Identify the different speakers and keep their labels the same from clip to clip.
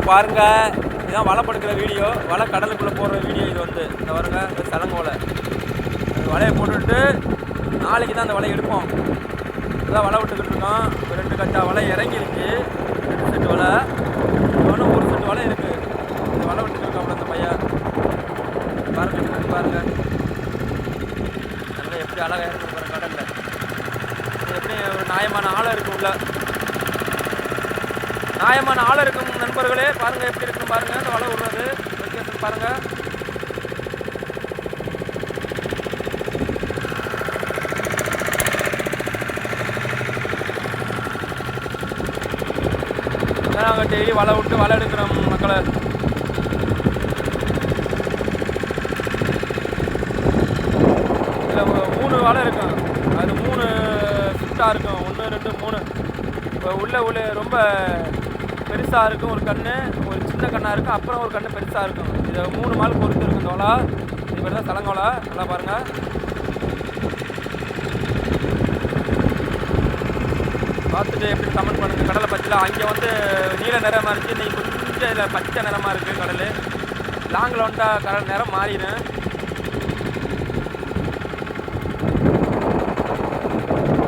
Speaker 1: பாருங்க, இதுதான் வலை படுக்கிற வீடியோ. வலை கடலுக்குள்ளே போடுற வீடியோ இது வந்து. இந்த பாருங்க, இந்த சலங்க வலை. அந்த வலையை போட்டுட்டு நாளைக்கு தான் அந்த வலையை எடுப்போம். இதான் வலை விட்டுக்கிட்டு இருக்கோம். 2 கட்டா வலை இறங்கிருக்கு. 2 செட்டு வலை. இன்னொன்று 1 செட்டு வலை இருக்குது. இந்த வலை விட்டுக்கிட்டு இருக்கோம் அந்த பையன். பாருங்க பாருங்க, நல்லா எப்படி அழகாக இருக்குது பாருங்க கடலில். எப்படி ஒரு நியாயமான ஆழம் இருக்குது உள்ள. நியாயமான ஆழம் இருக்கும் நண்பர்களே. பாருங்கள் எப்படி இருக்குன்னு பாருங்கள். இந்த வலை விடுறது லொக்கேஷன் பாருங்கள். நாங்கள் டெய்லி வலை விட்டு வலை எடுக்கிறோம் மக்களை. இதில் 3 வலை இருக்கும். அது 3 ஷிஃப்டாக இருக்கும். 1 2 3. இப்போ உள்ள ரொம்ப பெருசாக இருக்கும் ஒரு கன்று, ஒரு சின்ன கண்ணாக இருக்கும், அப்புறம் ஒரு கன்று பெருசாக இருக்கும். இதை 3 மால் பொறுத்து இருக்கும் இந்த வலை. இது பேர் தான் சலங்க வலை. நல்லா பாருங்கள். பார்த்துட்டு எப்படி கமெண்ட் பண்ணுங்கள். கடலை பச்சையில் அங்கே வந்து நீல நிறமாக இருக்குது. இன்றைக்கி கொஞ்சம் இதில் பச்சை நிறமாக இருக்குது கடல். லாங்கில் வந்துட்டால் கடல் நிறம் மாறிடும்.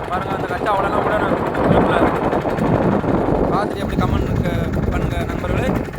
Speaker 1: பாருங்கள், அந்த கச்சா அவ்வளோலாம் விடணும். பார்த்துட்டு எப்படி கமெண்ட் பண்ணுங்கள் நண்பர்களே.